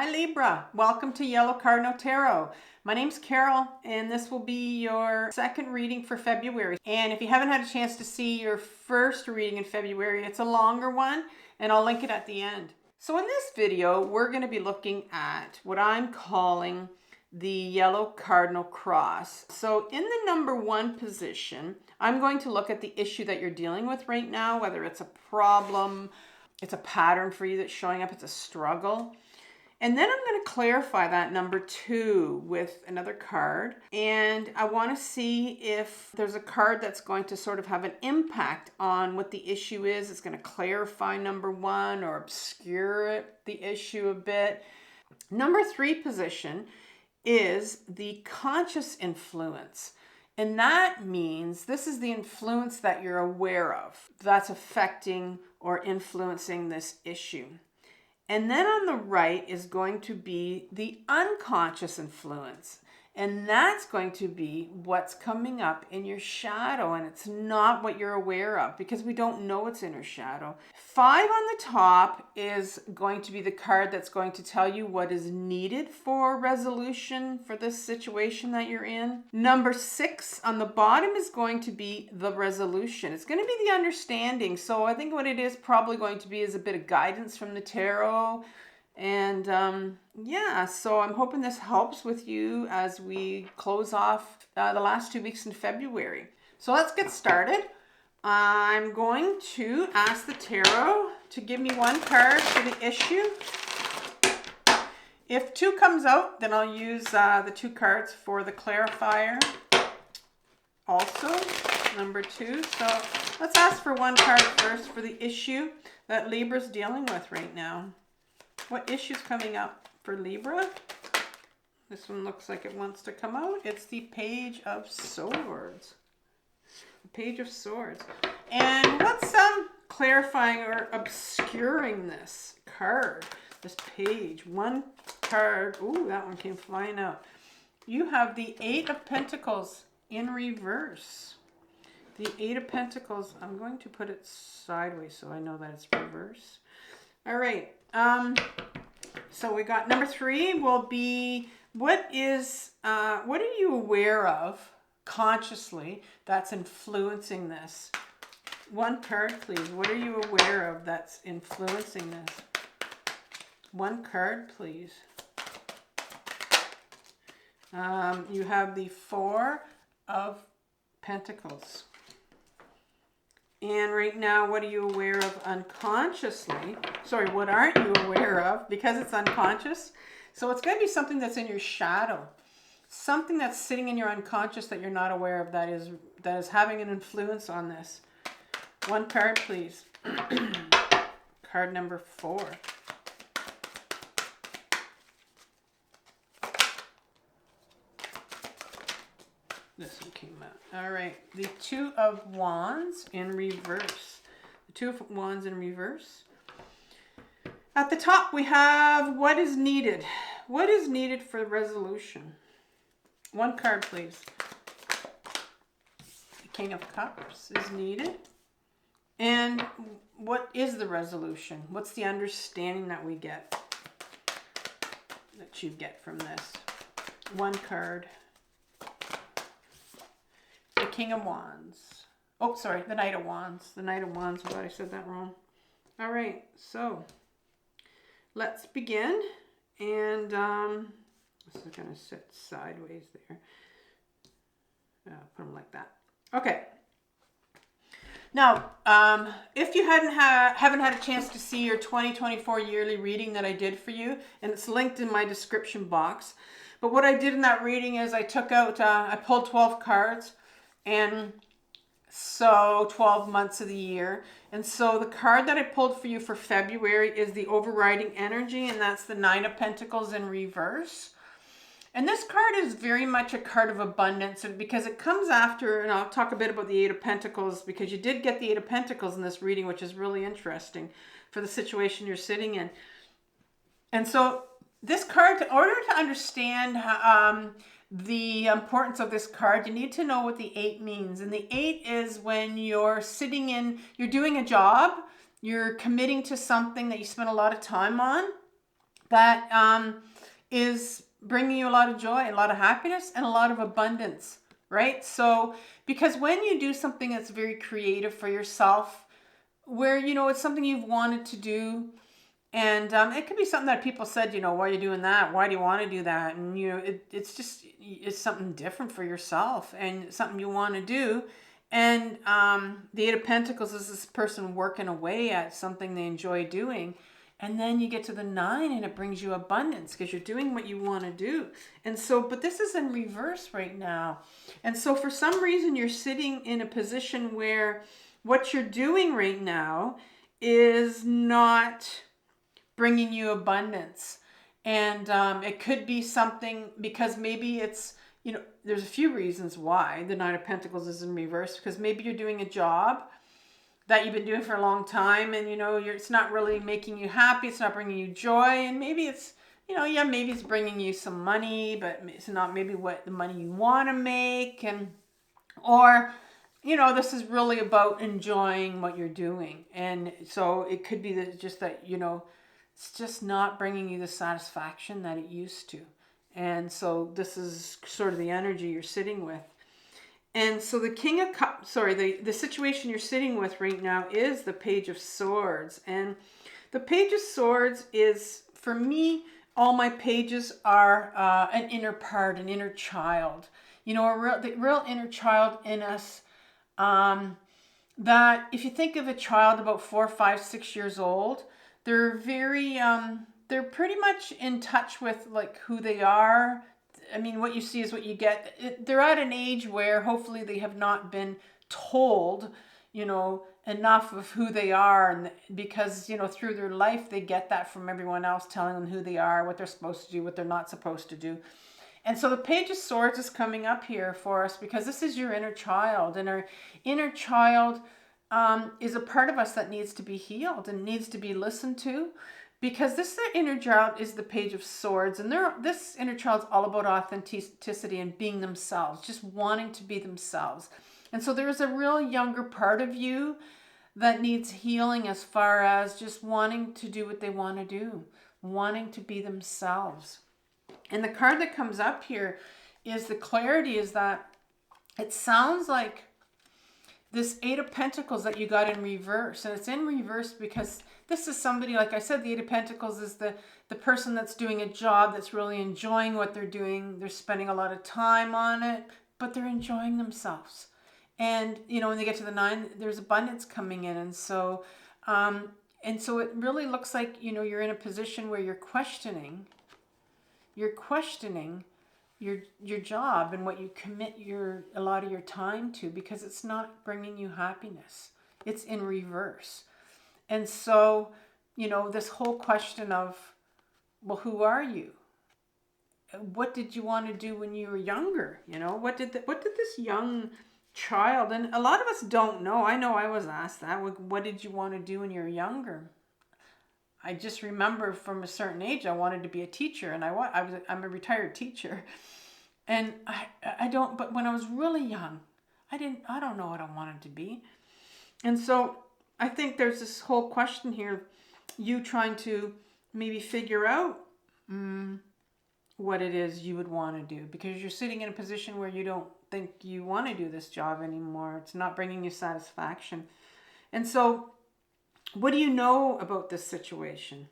Hi Libra, welcome to Yellow Cardinal Tarot. My name's Carol and this will be your second reading for February. And if you haven't had a chance to see your first reading in February, it's a longer one and I'll link it at the end. So in this video, we're going to be looking at what I'm calling the Yellow Cardinal Cross. So in the number 1 position, I'm going to look at the issue that you're dealing with right now, whether it's a problem, it's a pattern for you that's showing up, it's a struggle. And then I'm going to clarify that number 2 with another card. And I want to see if there's a card that's going to sort of have an impact on what the issue is. It's going to clarify number 1 or obscure the issue a bit. Number 3 position is the conscious influence. And that means this is the influence that you're aware of that's affecting or influencing this issue. And then on the right is going to be the unconscious influence. And that's going to be what's coming up in your shadow. And it's not what you're aware of because we don't know what's in your shadow. 5 on the top is going to be the card that's going to tell you what is needed for resolution for this situation that you're in. Number 6 on the bottom is going to be the resolution. It's going to be the understanding. So I think what it is probably going to be is a bit of guidance from the tarot. And yeah, so I'm hoping this helps with you as we close off the last 2 weeks in February. So let's get started. I'm going to ask the tarot to give me 1 card for the issue. If 2 comes out, then I'll use the 2 cards for the clarifier. Also, number 2. So let's ask for 1 card first for the issue that Libra's dealing with right now. What issue's coming up for Libra? This one looks like it wants to come out. It's the Page of Swords. The Page of Swords. And what's clarifying or obscuring this card? This page. 1 card. Ooh, that one came flying out. You have the 8 of Pentacles in reverse. The 8 of Pentacles. I'm going to put it sideways so I know that it's reverse. All right. So we got number 3 will be what are you aware of consciously that's influencing this? 1 card, please. What are you aware of that's influencing this? 1 card, please. You have the 4 of Pentacles. And right now, what are you aware of unconsciously? Sorry, what aren't you aware of? Because it's unconscious. So it's going to be something that's in your shadow. Something that's sitting in your unconscious that you're not aware of that is having an influence on this. 1 card, please. Card number 4. This one came out. All right. The 2 of Wands in reverse. The 2 of Wands in reverse. At the top, we have what is needed. What is needed for resolution? 1 card, please. The King of Cups is needed. And what is the resolution? What's the understanding that we get? That you get from this? 1 card. The King of Wands. Oh, sorry, the Knight of Wands. The Knight of Wands. I thought I said that wrong. All right, so let's begin. And this is going to sit sideways there. Put them like that. Okay. Now, if you haven't had a chance to see your 2024 yearly reading that I did for you, and it's linked in my description box. But what I did in that reading is I took out, I pulled 12 cards. And so 12 months of the year. And so the card that I pulled for you for February is the overriding energy, and that's the 9 of Pentacles in reverse. And this card is very much a card of abundance because it comes after, and I'll talk a bit about the 8 of Pentacles because you did get the 8 of Pentacles in this reading, which is really interesting for the situation you're sitting in. And so this card, in order to understand the importance of this card, you need to know what the 8 means. And the 8 is when you're you're doing a job, you're committing to something that you spent a lot of time on, that is bringing you a lot of joy, a lot of happiness, and a lot of abundance, right? So, because when you do something that's very creative for yourself, where, it's something you've wanted to do, and it could be something that people said, why are you doing that? Why do you want to do that? And, it's something different for yourself and something you want to do. And the Eight of Pentacles is this person working away at something they enjoy doing. And then you get to the 9 and it brings you abundance because you're doing what you want to do. And so, but this is in reverse right now. And so for some reason, you're sitting in a position where what you're doing right now is not bringing you abundance. And it could be something because maybe it's, there's a few reasons why the 9 of Pentacles is in reverse, because maybe you're doing a job that you've been doing for a long time and, it's not really making you happy. It's not bringing you joy. And maybe it's, maybe it's bringing you some money, but it's not maybe what the money you want to make. And, or, this is really about enjoying what you're doing. And so it could be that just that, it's just not bringing you the satisfaction that it used to. And so this is sort of the energy you're sitting with. And so the King of Cups, the situation you're sitting with right now is the Page of Swords. And the Page of Swords is, for me, all my pages are an inner part, an inner child. The real inner child in us. That if you think of a child about 4, 5, 6 years old, they're very, they're pretty much in touch with like who they are. I mean, what you see is what you get. They're at an age where hopefully they have not been told, enough of who they are. And because, through their life, they get that from everyone else telling them who they are, what they're supposed to do, what they're not supposed to do. And so the Page of Swords is coming up here for us because this is your inner child. And our inner child is a part of us that needs to be healed and needs to be listened to. Because this inner child is the Page of Swords. And this inner child's all about authenticity and being themselves, just wanting to be themselves. And so there's a real younger part of you that needs healing as far as just wanting to do what they want to do, wanting to be themselves. And the card that comes up here is the clarity, is that it sounds like this Eight of Pentacles that you got in reverse. And it's in reverse because this is somebody, like I said, the Eight of Pentacles is the person that's doing a job that's really enjoying what they're doing. They're spending a lot of time on it, but they're enjoying themselves. And, when they get to the 9, there's abundance coming in. And so it really looks like, you're in a position where you're questioning your job and what you commit a lot of your time to, because it's not bringing you happiness. It's in reverse. And so, this whole question of, well, who are you? What did you want to do when you were younger? What did this young child, and a lot of us don't know. I know I was asked that. What did you want to do when you were younger? I just remember from a certain age, I wanted to be a teacher, and I'm a retired teacher. And but when I was really young, I don't know what I wanted to be. And so I think there's this whole question here, you trying to maybe figure out what it is you would want to do, because you're sitting in a position where you don't think you want to do this job anymore. It's not bringing you satisfaction. And so what do you know about this situation?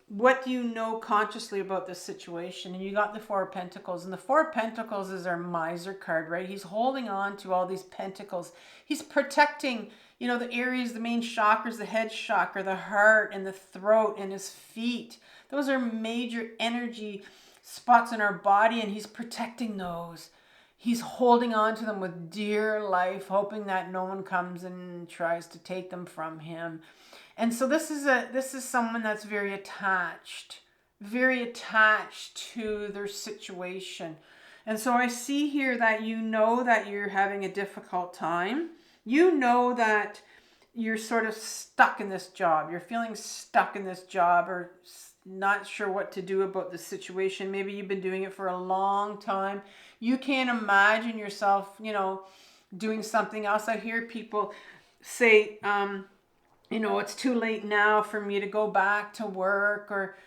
What do you know consciously about this situation? And you got the Four of Pentacles. And the Four of Pentacles is our miser card, right? He's holding on to all these pentacles. He's protecting, the areas, the main chakras, the head chakra, the heart and the throat and his feet. Those are major energy spots in our body, and he's protecting those. He's holding on to them with dear life, hoping that no one comes and tries to take them from him. And so this is someone that's very attached to their situation. And so I see here that that you're having a difficult time. That you're sort of stuck in this job. You're feeling stuck in this job, or not sure what to do about the situation. Maybe you've been doing it for a long time. You can't imagine yourself, doing something else. I hear people say, it's too late now for me to go back to work, or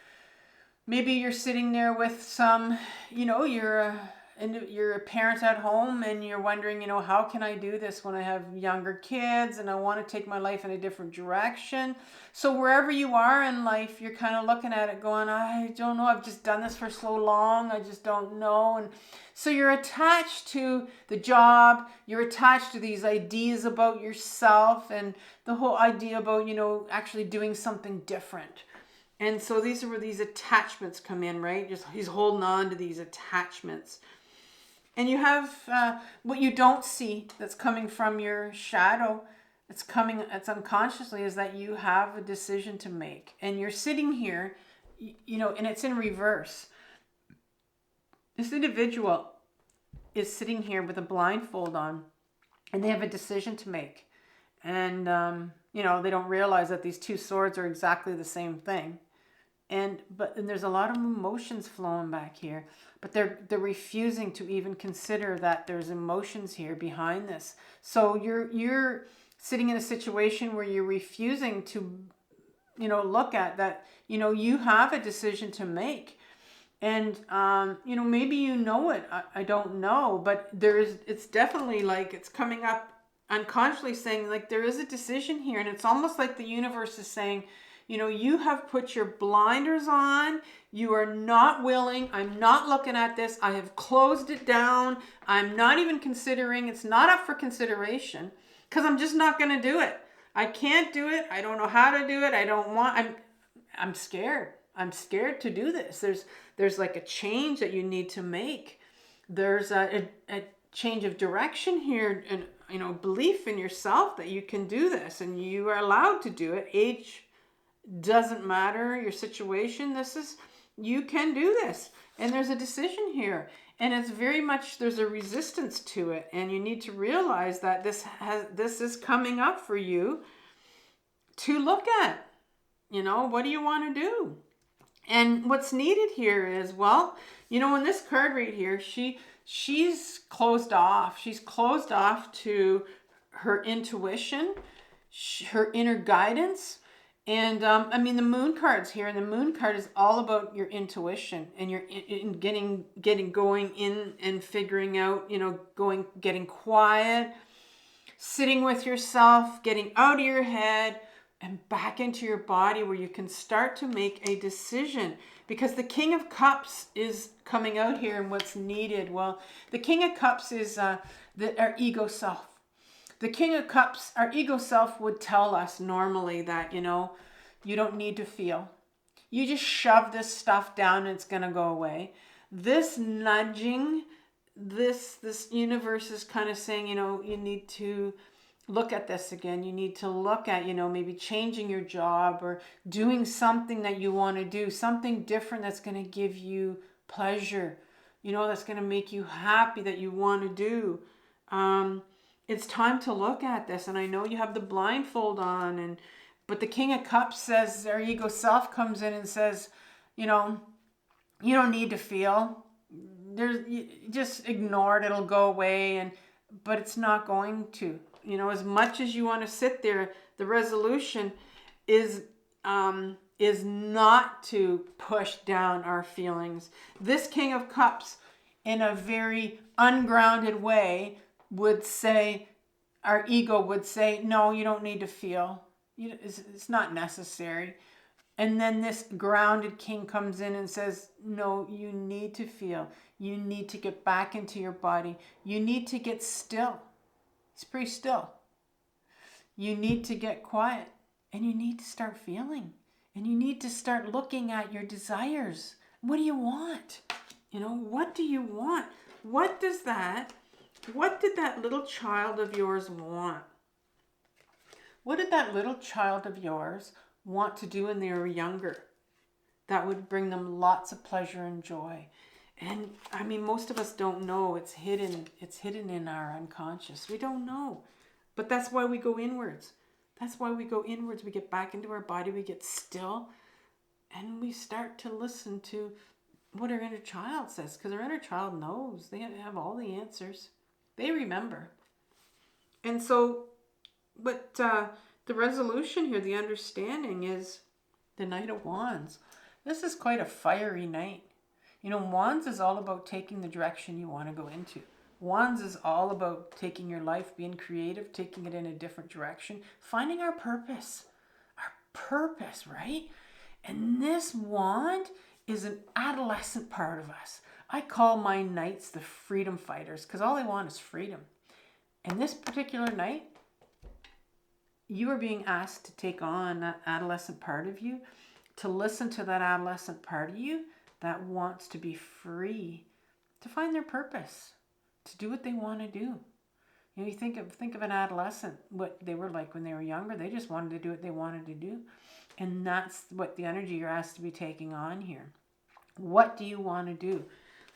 maybe you're sitting there with some, you're a parent at home and you're wondering, how can I do this when I have younger kids and I want to take my life in a different direction? So wherever you are in life, you're kind of looking at it going, I don't know, I've just done this for so long, I just don't know. And so you're attached to the job, you're attached to these ideas about yourself and the whole idea about, actually doing something different. And so these are where these attachments come in, right? Just he's holding on to these attachments. And you have what you don't see that's coming from your shadow. It's unconsciously, is that you have a decision to make. And you're sitting here, and it's in reverse. This individual is sitting here with a blindfold on, and they have a decision to make. And, they don't realize that these two swords are exactly the same thing. And there's a lot of emotions flowing back here, but they're refusing to even consider that there's emotions here behind this. So you're sitting in a situation where you're refusing to, look at that, you have a decision to make. And, maybe it, I don't know, but it's definitely like it's coming up unconsciously saying like there is a decision here. And it's almost like the universe is saying, you have put your blinders on. You are not willing. I'm not looking at this. I have closed it down. I'm not even considering. It's not up for consideration because I'm just not going to do it. I can't do it. I don't know how to do it. I don't want. I'm scared. I'm scared to do this. There's like a change that you need to make. There's a change of direction here, and belief in yourself that you can do this and you are allowed to do it. Age doesn't matter, your situation. You can do this. And there's a decision here. And it's very much, there's a resistance to it. And you need to realize that this is coming up for you to look at. What do you want to do? And what's needed here is, in this card right here, she's closed off. She's closed off to her intuition, her inner guidance. And the moon card's here, and the moon card is all about your intuition and your getting going in and figuring out, getting quiet, sitting with yourself, getting out of your head and back into your body where you can start to make a decision. Because the King of Cups is coming out here, and what's needed. Well, the King of Cups is our ego self. The King of Cups, our ego self, would tell us normally that, you don't need to feel. You just shove this stuff down and it's going to go away. This nudging, this universe is kind of saying, you need to look at this again. You need to look at, maybe changing your job or doing something that you want to do, something different that's going to give you pleasure, that's going to make you happy, that you want to do. It's time to look at this. And I know you have the blindfold on, but the King of Cups says, our ego self comes in and says, you don't need to feel. Just ignore it. It'll go away. But it's not going to. As much as you want to sit there, the resolution is not to push down our feelings. This King of Cups, in a very ungrounded way, would say, our ego would say, no, you don't need to feel. It's not necessary. And then this grounded king comes in and says, no, you need to feel. You need to get back into your body. You need to get still. It's pretty still. You need to get quiet. And you need to start feeling. And you need to start looking at your desires. What do you want? What do you want? What did that little child of yours want? What did that little child of yours want to do when they were younger? That would bring them lots of pleasure and joy. And most of us don't know. It's hidden in our unconscious. We don't know. But that's why we go inwards. We get back into our body, we get still, and we start to listen to what our inner child says, because our inner child knows. They have all the answers. They remember. And so, but the resolution here, the understanding is the Knight of Wands. This is quite a fiery night. You know, Wands is all about taking the direction you want to go into. Wands is all about taking your life, being creative, taking it in a different direction, finding our purpose. Our purpose, right? And this wand is an adolescent part of us. I call my knights the freedom fighters because all they want is freedom. And this particular night, you are being asked to take on that adolescent part of you, to listen to that adolescent part of you that wants to be free, to find their purpose, to do what they want to do. You know, you think of an adolescent, what they were like when they were younger. They just wanted to do what they wanted to do. And that's what the energy you're asked to be taking on here. What do you want to do?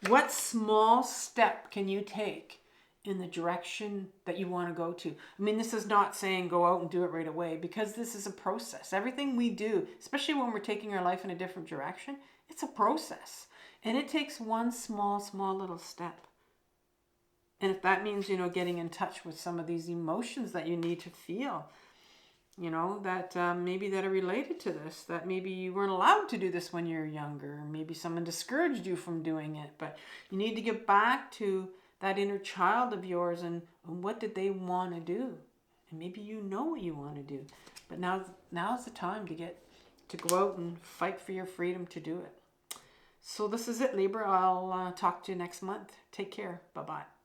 What small step can you take in the direction that you want to go to? I mean, this is not saying go out and do it right away, because this is a process. Everything we do, especially when we're taking our life in a different direction, it's a process. And it takes one small little step. And if that means, you know, getting in touch with some of these emotions that you need to feel, you know, that maybe that are related to this, that maybe you weren't allowed to do this when you were younger, maybe someone discouraged you from doing it, but you need to get back to that inner child of yours and what did they want to do? And maybe you know what you want to do, but now's the time to go out and fight for your freedom to do it. So this is it, Libra. I'll talk to you next month. Take care. Bye-bye.